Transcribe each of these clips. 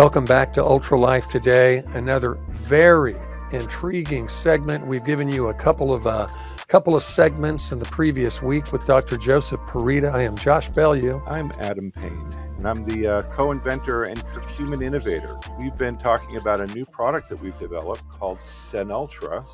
Welcome back to Ultra Life today. Another very intriguing segment. We've given you a couple of segments in the previous week with Dr. Joseph Purita. I am Josh Bellew. I'm Adam Payne, and I'm the co-inventor and curcumin innovator. We've been talking about a new product that we've developed called Synultra.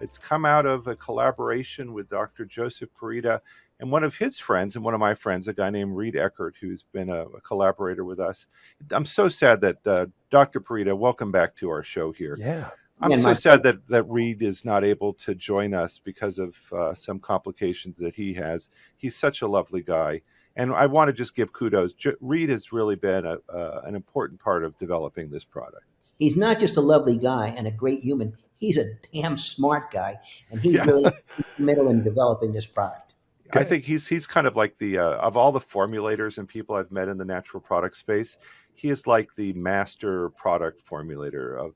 It's come out of a collaboration with Dr. Joseph Purita and one of his friends and one of my friends, a guy named Reed Eckert, who's been a collaborator with us. I'm so sad that Dr. Purita, welcome back to our show here. Yeah. I'm so sad that Reed is not able to join us because of some complications that he has. He's such a lovely guy. And I want to just give kudos. Reed has really been an important part of developing this product. He's not just a lovely guy and a great human. He's a damn smart guy. And he's really instrumental in developing this product. I think he's kind of like the of all the formulators and people I've met in the natural product space, he is like the master product formulator of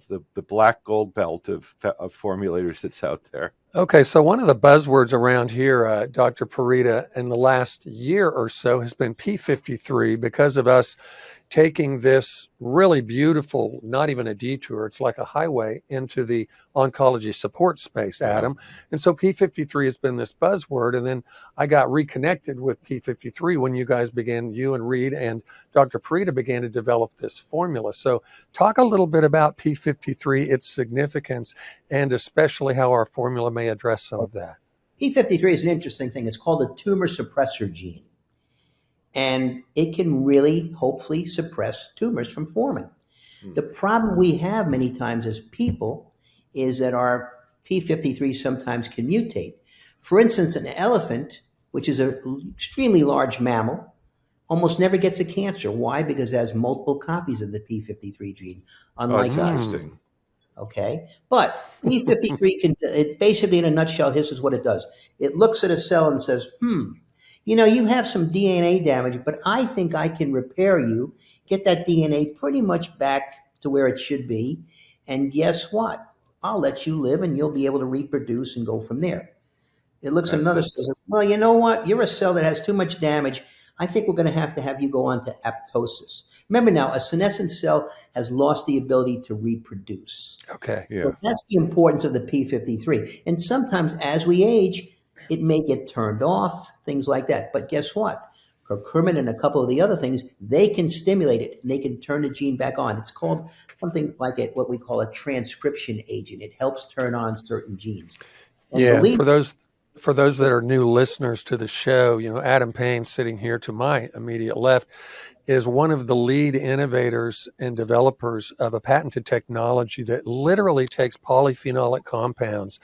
the black gold belt of formulators that's out there. Okay, so one of the buzzwords around here, Dr. Purita, in the last year or so has been P53 because of us taking this really beautiful, not even a detour, it's like a highway into the oncology support space, Adam. And so P53 has been this buzzword. And then I got reconnected with P53 when you and Reed and Dr. Purita began to develop this formula. So talk a little bit about P53, its significance, and especially how our formula may address some of that. P53 is an interesting thing. It's called a tumor suppressor gene. And it can really, hopefully, suppress tumors from forming. The problem we have many times as people is that our P53 sometimes can mutate. For instance, an elephant, which is an extremely large mammal, almost never gets a cancer. Why? Because it has multiple copies of the P53 gene, unlike us. Okay, but P53 it basically, in a nutshell, this is what it does. It looks at a cell and says, you have some DNA damage, but I think I can repair you, get that DNA pretty much back to where it should be. And guess what? I'll let you live and you'll be able to reproduce and go from there. It looks at another cell, well, you know what? You're a cell that has too much damage. I think we're going to have you go on to apoptosis. Remember now, a senescent cell has lost the ability to reproduce. Okay. Yeah. So that's the importance of the P53. And sometimes as we age, it may get turned off, things like that. But guess what? Curcumin and a couple of the other things, they can stimulate it and they can turn the gene back on. It's called something like what we call a transcription agent. It helps turn on certain genes. And for those that are new listeners to the show, Adam Payne, sitting here to my immediate left, is one of the lead innovators and developers of a patented technology that literally takes polyphenolic compounds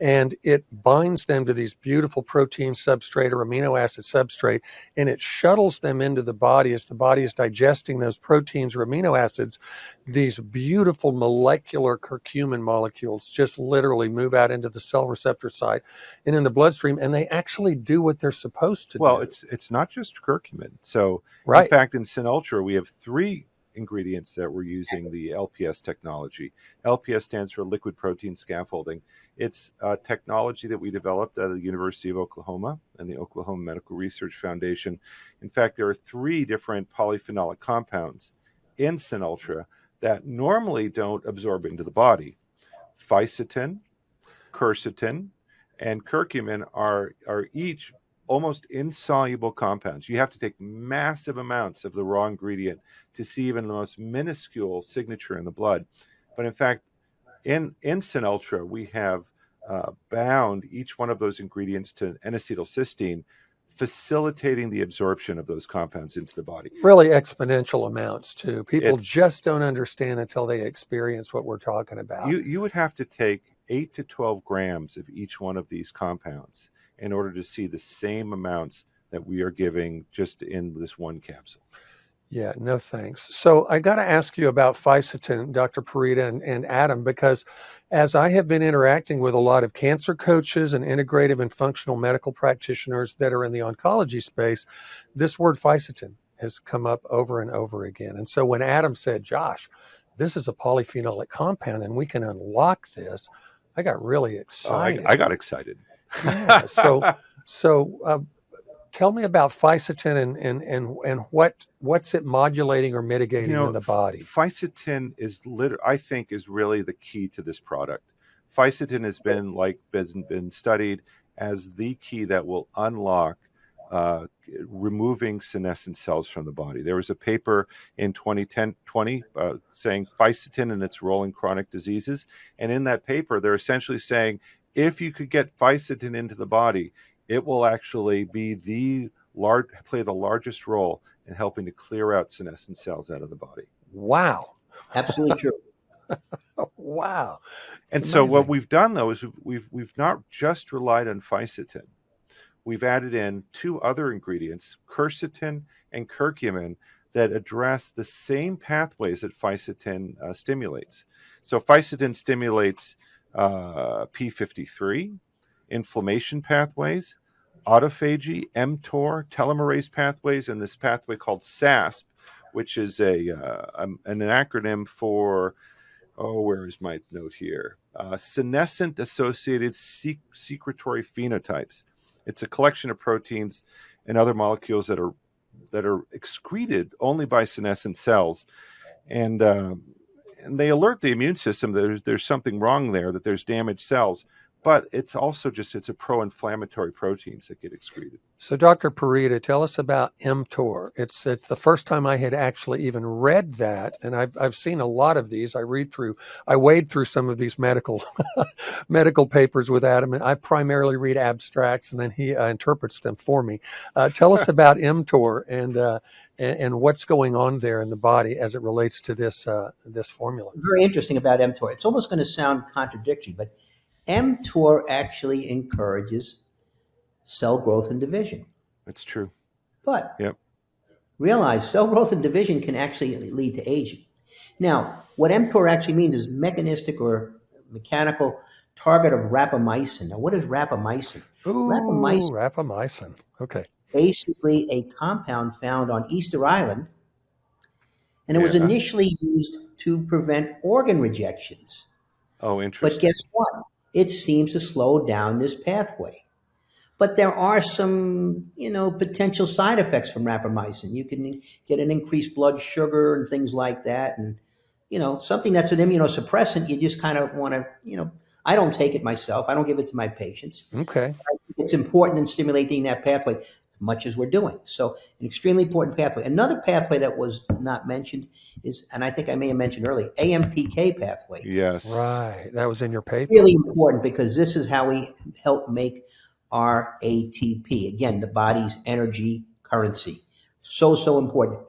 and it binds them to these beautiful protein substrate or amino acid substrate, and it shuttles them into the body as the body is digesting those proteins or amino acids. These beautiful molecular curcumin molecules just literally move out into the cell receptor site and in the bloodstream, and they actually do what they're supposed to do. Well, it's not just curcumin. So, right. In fact, in Synultra, we have 3 ingredients that we're using the LPS technology. LPS stands for liquid protein scaffolding. It's a technology that we developed at the University of Oklahoma and the Oklahoma Medical Research Foundation. In fact, there are 3 different polyphenolic compounds in Synultra that normally don't absorb into the body. Fisetin, quercetin, and curcumin are each almost insoluble compounds. You have to take massive amounts of the raw ingredient to see even the most minuscule signature in the blood. But in fact, in Synultra, we have bound each one of those ingredients to N-acetylcysteine, facilitating the absorption of those compounds into the body. Really exponential amounts, too. People just don't understand until they experience what we're talking about. You would have to take 8 to 12 grams of each one of these compounds in order to see the same amounts that we are giving just in this one capsule. Yeah, no thanks. So I got to ask you about Fisetin, Dr. Purita and Adam, because as I have been interacting with a lot of cancer coaches and integrative and functional medical practitioners that are in the oncology space, this word Fisetin has come up over and over again. And so when Adam said, Josh, this is a polyphenolic compound and we can unlock this, I got really excited. I got excited. Yeah, so tell me about fisetin and what's it modulating or mitigating in the body. Fisetin I think is really the key to this product. Fisetin has been studied as the key that will unlock removing senescent cells from the body. There was a paper in 2020 saying fisetin and its role in chronic diseases, and in that paper they're essentially saying if you could get fisetin into the body, it will actually play the largest role in helping to clear out senescent cells out of the body. Wow. Absolutely true. Wow. And so what we've done, though, is we've not just relied on fisetin. We've added in two other ingredients, quercetin and curcumin, that address the same pathways that fisetin stimulates. So fisetin stimulates P53, inflammation pathways, autophagy, mTOR, telomerase pathways, and this pathway called SASP, which is an acronym for, where is my note here? Senescent associated secretory phenotypes. It's a collection of proteins and other molecules that are excreted only by senescent cells, and they alert the immune system that there's something wrong there, that there's damaged cells. But it's also it's a pro-inflammatory proteins that get excreted. So Dr. Purita, tell us about mTOR. It's the first time I had actually even read that, and I've seen a lot of these. I wade through some of these medical papers with Adam, and I primarily read abstracts, and then he interprets them for me. Tell us about mTOR and what's going on there in the body as it relates to this formula. Very interesting about mTOR. It's almost going to sound contradictory, but mTOR actually encourages cell growth and division. That's true. But realize cell growth and division can actually lead to aging. Now, what mTOR actually means is mechanistic or mechanical target of rapamycin. Now, what is rapamycin? Ooh, rapamycin. Okay. Basically a compound found on Easter Island, and it was initially used to prevent organ rejections. Oh, interesting. But guess what? It seems to slow down this pathway. But there are some, potential side effects from rapamycin. You can get an increased blood sugar and things like that. And, something that's an immunosuppressant, you just kind of want to, I don't take it myself. I don't give it to my patients. Okay. I think it's important in stimulating that pathway, much as we're doing. So an extremely important pathway. Another pathway that was not mentioned is, and I think I may have mentioned earlier, AMPK pathway. Yes. Right. That was in your paper. Really important because this is how we help make our ATP. Again, the body's energy currency. So important.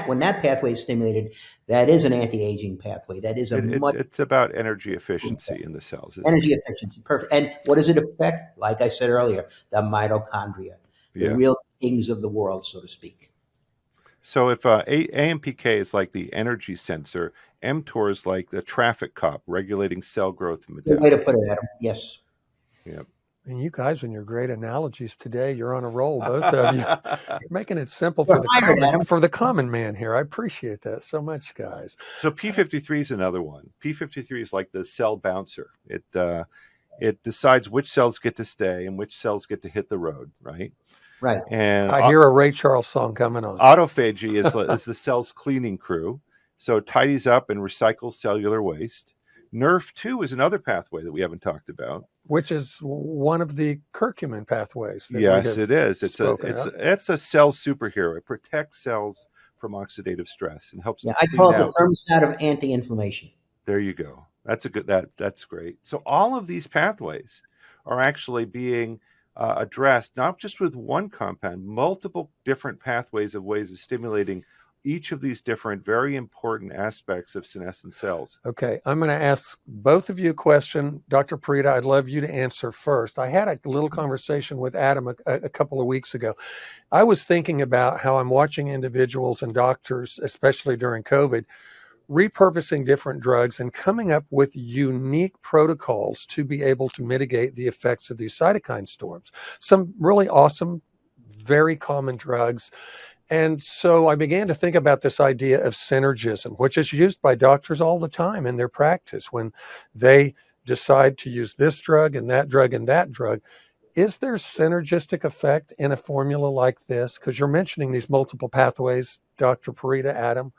When that pathway is stimulated, that is an anti-aging pathway. That is it's about energy efficiency in the cells. Energy efficiency. Perfect. And what does it affect? Like I said earlier, the mitochondria. The real kings of the world, so to speak. So if AMPK is like the energy sensor, mTOR is like the traffic cop regulating cell growth and metabolism. Good way to put it, Adam. Yes. Yep. And you guys, in your great analogies today, you're on a roll, both of you. You're making it simple for the common man here. I appreciate that so much, guys. So P53 is another one. P53 is like the cell bouncer. It decides which cells get to stay and which cells get to hit the road, right? Right. And I hear a Ray Charles song coming on. Autophagy is the cell's cleaning crew. So it tidies up and recycles cellular waste. NERV2 is another pathway that we haven't talked about. Which is one of the curcumin pathways. Yes, it is. It's a cell superhero. It protects cells from oxidative stress and helps. I call it the thermostat of anti-inflammation. There you go. That's great. So all of these pathways are actually being addressed not just with one compound, multiple different pathways of ways of stimulating each of these different very important aspects of senescent cells. Okay, I'm going to ask both of you a question. Dr. Purita, I'd love you to answer first. I had a little conversation with Adam a couple of weeks ago. I was thinking about how I'm watching individuals and doctors, especially during COVID, repurposing different drugs and coming up with unique protocols to be able to mitigate the effects of these cytokine storms. Some really awesome, very common drugs. And so I began to think about this idea of synergism, which is used by doctors all the time in their practice when they decide to use this drug and that drug and that drug. is there synergistic effect in a formula like this? Because you're mentioning these multiple pathways, Dr. Purita, Adam.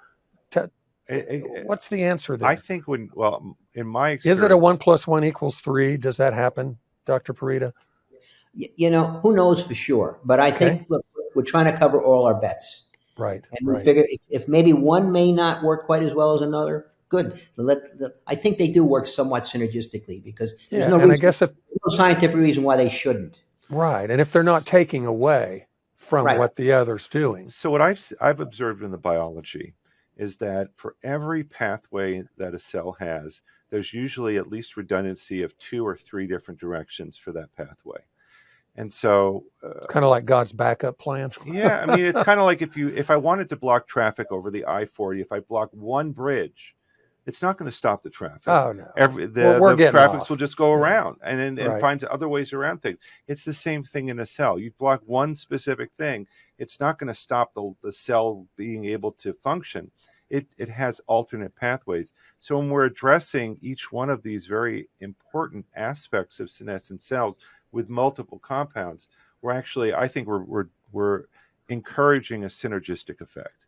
What's the answer there? I think in my experience, is it a 1 + 1 = 3? Does that happen, Dr. Purita? Who knows for sure? But I think, look, we're trying to cover all our bets. Right. And we figure if maybe one may not work quite as well as another, good. I think they do work somewhat synergistically, because there's no scientific reason why they shouldn't. Right. And if they're not taking away from what the other's doing. So what I've observed in the biology is that for every pathway that a cell has, there's usually at least redundancy of 2 or 3 different directions for that pathway. And so kind of like God's backup plan. Yeah, I mean, it's kind of like if I wanted to block traffic over the I-40, if I block one bridge, it's not going to stop the traffic. Oh no, the traffic will just go around and finds other ways around things. It's the same thing in a cell. You block one specific thing, it's not going to stop the cell being able to function. It has alternate pathways. So when we're addressing each one of these very important aspects of senescent cells with multiple compounds, I think we're encouraging a synergistic effect.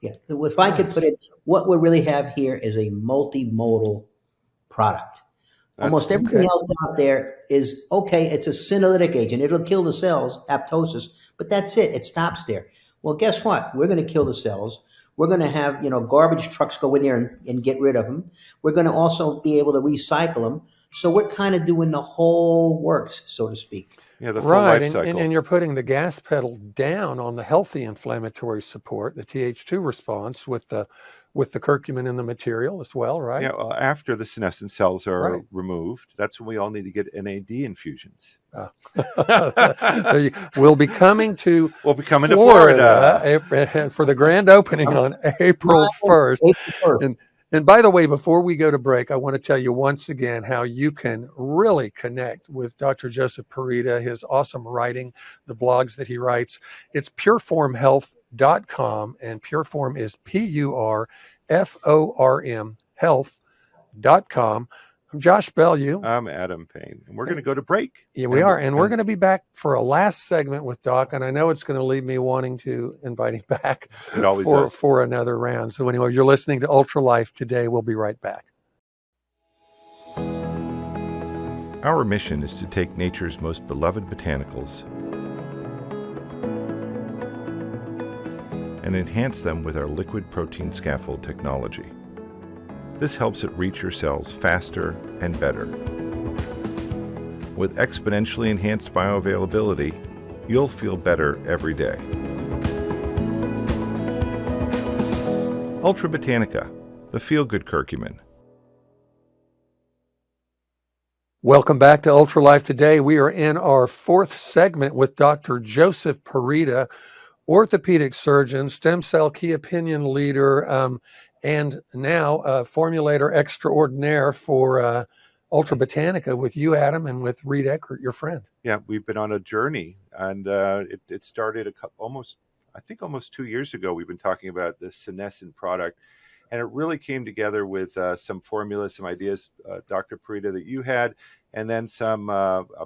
Yeah, if I could put it, what we really have here is a multimodal product. Almost everything else out there is okay. It's a senolytic agent. It'll kill the cells, apoptosis, but that's it. It stops there. Well, guess what? We're going to kill the cells. We're going to have, garbage trucks go in there and get rid of them. We're going to also be able to recycle them. So we're kind of doing the whole works, so to speak. Yeah, the full life cycle. And you're putting the gas pedal down on the healthy inflammatory support, the Th2 response with the curcumin in the material as well, right? Yeah, well, after the senescent cells are removed, that's when we all need to get NAD infusions. We'll be coming to Florida for the grand opening on April 1st. And by the way, before we go to break, I want to tell you once again how you can really connect with Dr. Joseph Purita, his awesome writing, the blogs that he writes. It's pureformhealth.com, and Pureform is PURFORM health.com. I'm Josh Bellew. I'm Adam Payne, and we're going to go to break. Yeah, we are, and we're going to be back for a last segment with Doc, and I know it's going to leave me wanting to invite him back for another round. So anyway, you're listening to Ultra Life today. We'll be right back. Our mission is to take nature's most beloved botanicals and enhance them with our liquid protein scaffold technology. This helps it reach your cells faster and better. With exponentially enhanced bioavailability, you'll feel better every day. UltraBotanica, the feel-good curcumin. Welcome back to Ultra Life today. We are in our 4th segment with Dr. Joseph Purita, orthopedic surgeon, stem cell key opinion leader, and now formulator extraordinaire for UltraBotanica with you, Adam, and with Reed Eckert, your friend. Yeah, we've been on a journey, and it started almost 2 years ago. We've been talking about this senescent product, and it really came together with some formulas, some ideas, Dr. Purita, that you had, and then some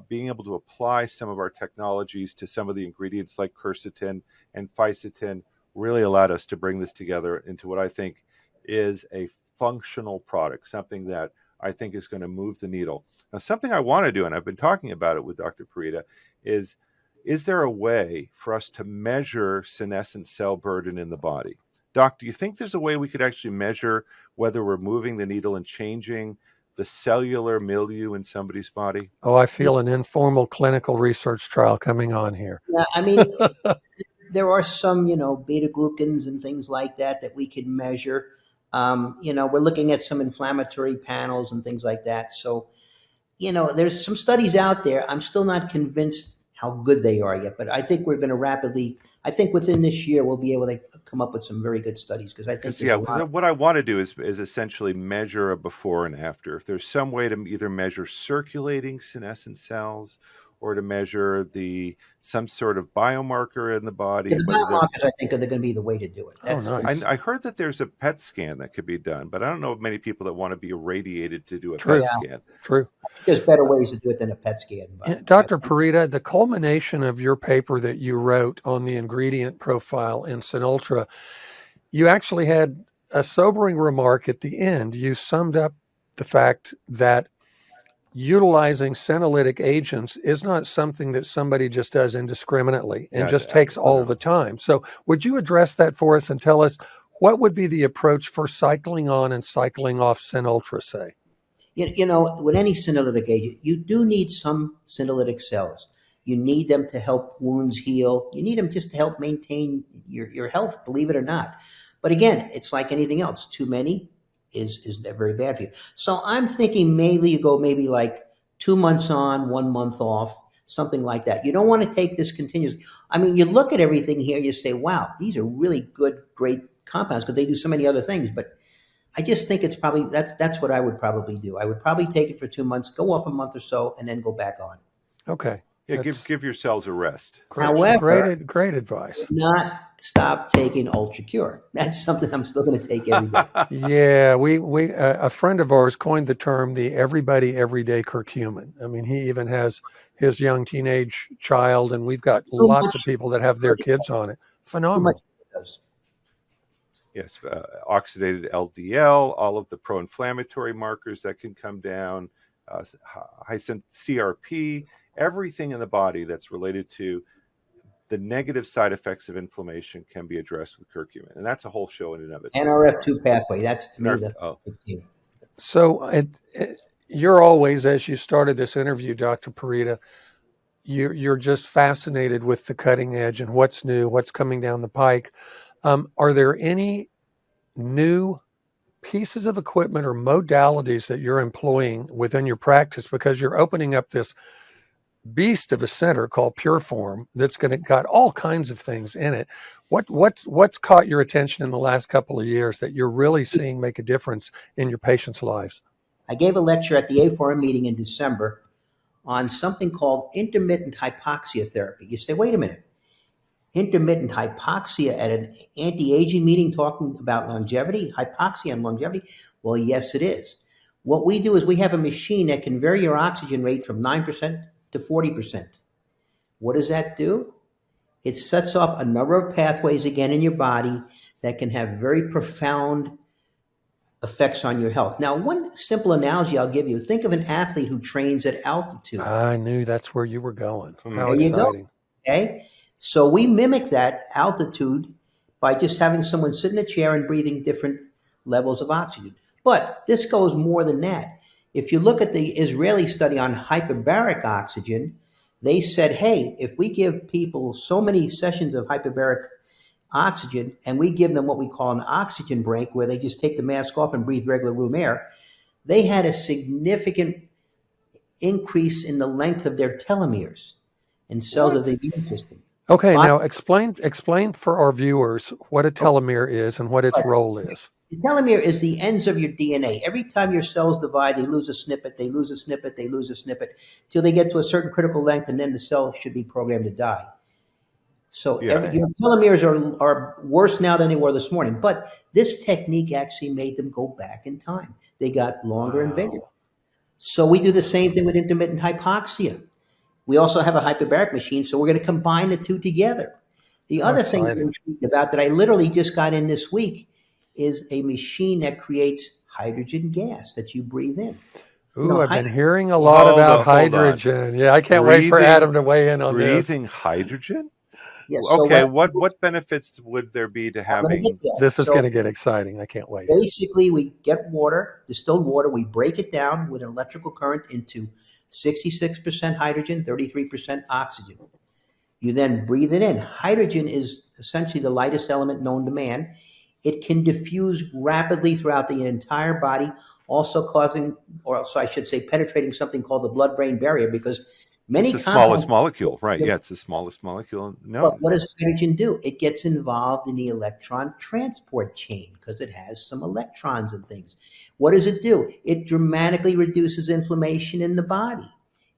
being able to apply some of our technologies to some of the ingredients like quercetin and fisetin really allowed us to bring this together into what I think is a functional product, something that I think is going to move the needle. Now, something I want to do, and I've been talking about it with Dr. Purita, is there a way for us to measure senescent cell burden in the body? Doc, do you think there's a way we could actually measure whether we're moving the needle and changing the cellular milieu in somebody's body? Oh, I feel an informal clinical research trial coming on here. Yeah, I mean, there are some, beta glucans and things like that we can measure. We're looking at some inflammatory panels and things like that. So, there's some studies out there. I'm still not convinced how good they are yet, but I think we're going to within this year, we'll be able to come up with some very good studies, because I think what I want to do is essentially measure a before and after. If there's some way to either measure circulating senescent cells or to measure some sort of biomarker in the body. Yeah, the biomarkers, I think, are going to be the way to do it. Nice. I heard that there's a PET scan that could be done, but I don't know of many people that want to be irradiated to do a True. PET scan. True. There's better ways to do it than a PET scan. Dr. Purita, the culmination of your paper that you wrote on the ingredient profile in Sinultra, you actually had a sobering remark at the end. You summed up the fact that utilizing senolytic agents is not something that somebody just does indiscriminately and just takes all the time. So would you address that for us and tell us what would be the approach for cycling on and cycling off Sinultra, say? You know, with any senolytic agent, you do need some senolytic cells. You need them to help wounds heal. You need them just to help maintain your health, believe it or not. But again, it's like anything else. Too many is very bad for you. So I'm thinking maybe you go like 2 months on, 1 month off, something like that. You don't want to take this continuously. I mean, you look at everything here, you say, wow, these are really good, great compounds because they do so many other things. But I just think it's probably, that's what I would probably do. I would probably take it for 2 months, go off a month or so, and then go back on. Okay. Yeah, give yourselves a rest. However, great advice. Do not stop taking UltraCure. That's something I'm still going to take every day. Yeah, we a friend of ours coined the term the everybody everyday curcumin. I mean, he even has his young teenage child, and we've got lots of people that have their kids on it. Phenomenal. Yes, oxidated LDL, all of the pro-inflammatory markers that can come down, high CRP, everything in the body that's related to the negative side effects of inflammation can be addressed with curcumin. And that's a whole show in and of itself. NRF2 pathway, that's to me the key. So you're always, as you started this interview, Dr. Purita, you're just fascinated with the cutting edge and what's new, what's coming down the pike. Are there any new pieces of equipment or modalities that you're employing within your practice? Because you're opening up this beast of a center called Pureform that's got all kinds of things in it. What's caught your attention in the last couple of years that you're really seeing make a difference in your patients' lives? I gave a lecture at the A4M meeting in December on something called intermittent hypoxia therapy. You say, wait a minute, intermittent hypoxia at an anti-aging meeting talking about longevity, hypoxia and longevity? Well, yes, it is. What we do is we have a machine that can vary your oxygen rate from 9% to 40%. What does that do? It sets off a number of pathways again in your body that can have very profound effects on your health. Now, one simple analogy I'll give you, think of an athlete who trains at altitude. I knew that's where you were going. How there exciting. You go. Okay. So we mimic that altitude by just having someone sit in a chair and breathing different levels of oxygen. But this goes more than that. If you look at the Israeli study on hyperbaric oxygen, they said, hey, if we give people so many sessions of hyperbaric oxygen and we give them what we call an oxygen break, where they just take the mask off and breathe regular room air, they had a significant increase in the length of their telomeres in cells of the immune system. Okay, now explain for our viewers what a telomere is and what its role is. The telomere is the ends of your DNA. Every time your cells divide, they lose a snippet, they lose a snippet, they lose a snippet, till they get to a certain critical length, and then the cell should be programmed to die. So your telomeres are worse now than they were this morning. But this technique actually made them go back in time. They got longer and bigger. So we do the same thing with intermittent hypoxia. We also have a hyperbaric machine, so we're going to combine the two together. The other thing I'm intrigued about that I literally just got in this week is a machine that creates hydrogen gas that you breathe in. Ooh, I've been hearing a lot about hydrogen. Yeah, I can't wait for Adam to weigh in on this. Breathing hydrogen? Yeah, so okay, what benefits would there be to having... This is going to get exciting. I can't wait. Basically, we get water, distilled water, we break it down with an electrical current into 66% hydrogen, 33% oxygen. You then breathe it in. Hydrogen is essentially the lightest element known to man. It can diffuse rapidly throughout the entire body, also causing, or else I should say, penetrating something called the blood-brain barrier, because many it's the smallest molecule, right? Yeah, it's the smallest molecule. No. But what does hydrogen do? It gets involved in the electron transport chain because it has some electrons and things. What does it do? It dramatically reduces inflammation in the body.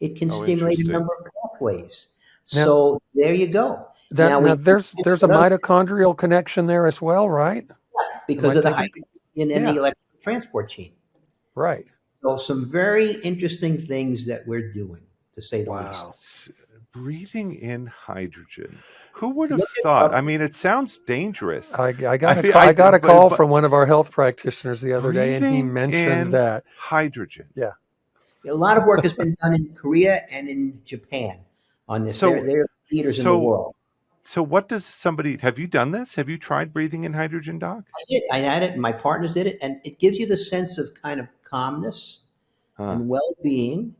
It can stimulate a number of pathways. pathways. Now, So there you go. that Now now we there's a mitochondrial connection there as well, right? Am because I of the thinking? hydrogen and the Yeah, electron transport chain. right. So some very interesting things that we're doing, to say the least. Wow. Breathing in hydrogen. Who would have Look it thought? up. I mean, it sounds dangerous. I I got a mean, call, I got a call but from one of our health practitioners the other day, and he breathing mentioned in that. hydrogen. Yeah. A lot of work has been done in Korea and in Japan on this. So, They're leaders in the so, world. so, what does somebody? Have you done this? Have you tried breathing in hydrogen, Doc? I did. I had it. And my partners did it, and it gives you the sense of kind of calmness Huh. and well-being.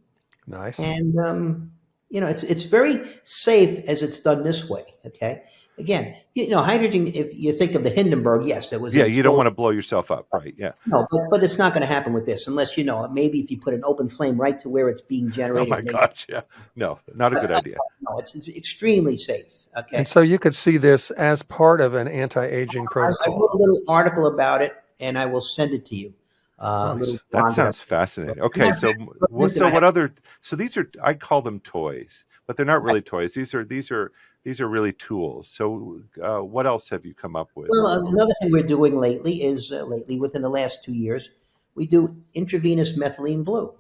Nice. And it's very safe as it's done this way. Okay. Again, hydrogen. If you think of the Hindenburg, yes, there was Yeah, an you don't want explosion. to blow yourself up, right? Yeah. No, but it's not going to happen with this unless maybe if you put an open flame right to where it's being Oh generated. my gosh. Yeah. No, not a good idea. No, it's extremely safe. And Okay. so you could see this as part of an anti-aging I protocol. wrote a little article about it, and I will send it to you. A little Nice. That blog that sounds fascinating. I Okay, have so links and I what have. other? So these are, I call them toys, but they're not really toys. These are really tools. So what else have you come up with? Well, another thing we're doing lately is within the last 2 years, we do intravenous methylene blue.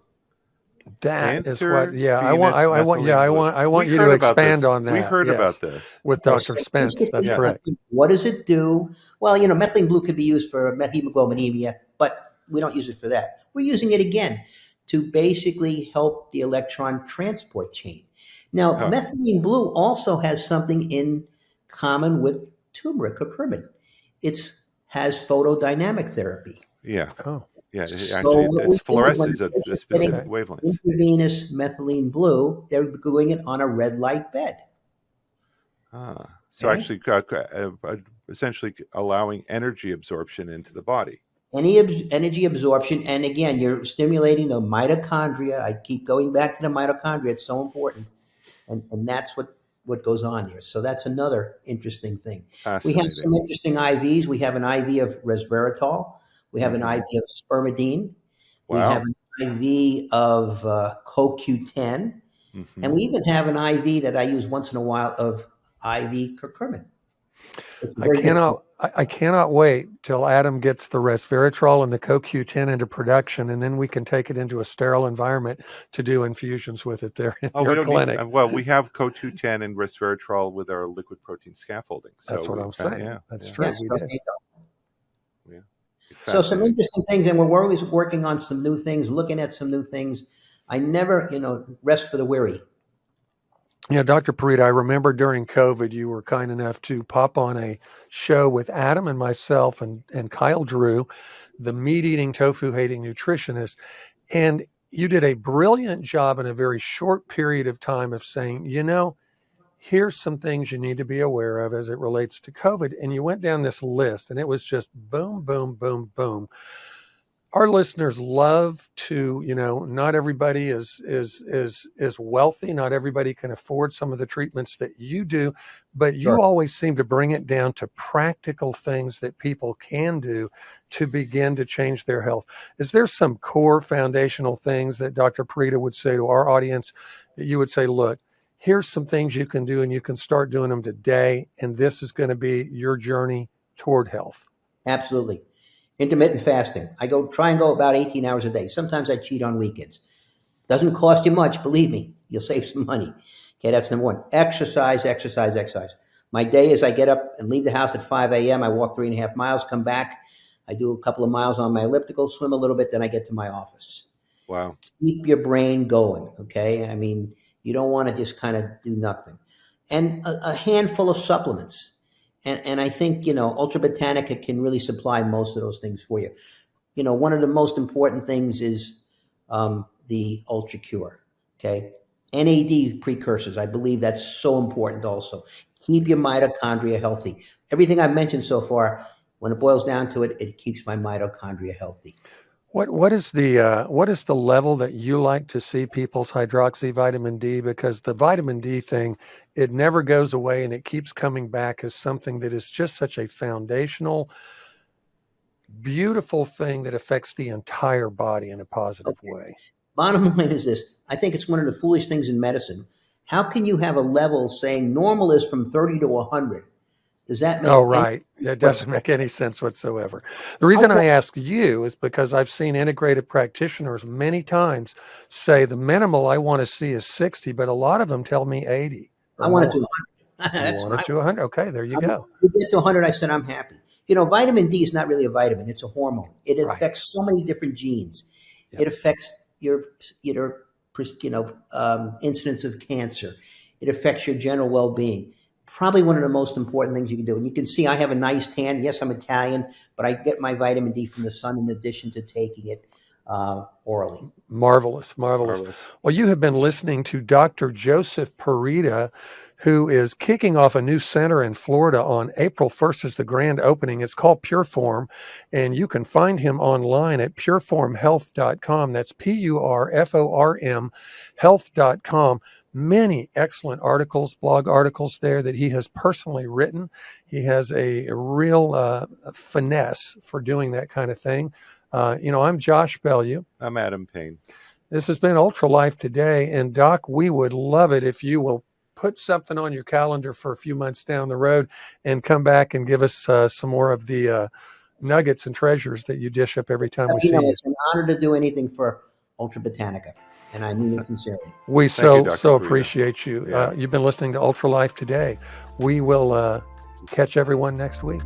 That is what. Yeah, Intravenous methylene blue. I We want you to heard about this. expand on We that. heard about Yes, this. with Okay, Dr. so Spence. That's Yeah. correct. what does it do? Well, methylene blue could be used for methemoglobinemia, but we don't use it for that. We're using it again to basically help the electron transport chain. Now, Huh. methylene blue also has something in common with turmeric or curcumin. It has photodynamic therapy. Yeah. Oh, Yeah. So Actually, what we it do is when fluoresces the at a patient's specific getting wavelengths. intravenous methylene blue, they're doing it on a red light bed. So Okay? actually, essentially allowing energy absorption into the body. Energy absorption, and again, you're stimulating the mitochondria. I keep going back to the mitochondria; it's so important, and that's what goes on here. So that's another interesting thing. We have Fascinating. some interesting IVs. We have an IV of resveratrol. We have an Hmm. IV of spermidine. We have Wow. an IV of CoQ10, and Hmm. we even have an IV that I use once in a while of IV curcumin. It's I very difficult. cannot wait till Adam gets the resveratrol and the CoQ10 into production, and then we can take it into a sterile environment to do infusions with it there in Oh, we your don't need. clinic. Well, we have CoQ10 and resveratrol with our liquid protein scaffolding. So That's what we, I'm saying. yeah, That's yeah, true. Yes, We so did. there you go. yeah. So some Fascinating. interesting things, and we're always working on some new things, looking at some new things. I never, rest for the weary. Yeah, Dr. Purita, I remember during COVID, you were kind enough to pop on a show with Adam and myself and Kyle Drew, the meat eating, tofu hating nutritionist. And you did a brilliant job in a very short period of time of saying, here's some things you need to be aware of as it relates to COVID. And you went down this list, and it was just boom, boom, boom, boom. Our listeners love to, not everybody is wealthy. Not everybody can afford some of the treatments that you do, but Sure. you always seem to bring it down to practical things that people can do to begin to change their health. Is there some core foundational things that Dr. Purita would say to our audience that you would say, look, here's some things you can do and you can start doing them today, and this is going to be your journey toward health? Absolutely. Intermittent fasting. I try and go about 18 hours a day. Sometimes I cheat on weekends. Doesn't cost you much, believe me. You'll save some money. Okay, that's number one. Exercise, exercise, exercise. My day is I get up and leave the house at 5 a.m. I walk 3.5 miles, come back. I do a couple of miles on my elliptical, swim a little bit, then I get to my office. Wow. Keep your brain going, okay? I mean, you don't want to just kind of do nothing. And a handful of supplements. And I think, UltraBotanica can really supply most of those things for you. One of the most important things is the UltraCure, okay? NAD precursors. I believe that's so important also. Keep your mitochondria healthy. Everything I've mentioned so far, when it boils down to it, it keeps my mitochondria healthy. What is the level that you like to see people's hydroxy vitamin D? Because the vitamin D thing, it never goes away and it keeps coming back as something that is just such a foundational, beautiful thing that affects the entire body in a positive Okay. way. Bottom line is this. I think it's one of the foolish things in medicine, How can you have a level saying normal is from 30 to 100? Does that make Oh, any right. It what's doesn't make any sense whatsoever. The reason I ask you is because I've seen integrated practitioners many times say the minimal I want to see is 60, but a lot of them tell me 80 or I want it to more. 100. You That's want it fine. to 100? Okay, there you go. We get to 100, I said I'm happy. You know, vitamin D is not really a vitamin; it's a hormone. It Right. affects so many different genes. Yep. It affects your incidence of cancer. It affects your general well-being. Probably one of the most important things you can do. And you can see I have a nice tan. Yes, I'm Italian, but I get my vitamin D from the sun in addition to taking it orally. Marvelous, marvelous. Well, you have been listening to Dr. Joseph Purita, who is kicking off a new center in Florida on April 1st is the grand opening. It's called Pureform, and you can find him online at pureformhealth.com. That's PURFORM health.com. Many excellent articles, blog articles there that he has personally written. He has a real finesse for doing that kind of thing. I'm Josh Bellew. I'm Adam Payne. This has been Ultra Life Today. And Doc, we would love it if you will put something on your calendar for a few months down the road and come back and give us some more of the nuggets and treasures that you dish up every time we see you. It's an honor to do anything for UltraBotanica, and I mean it sincerely. We Thank you, so Purita. appreciate you. Yeah. You've been listening to Ultra Life Today. We will catch everyone next week.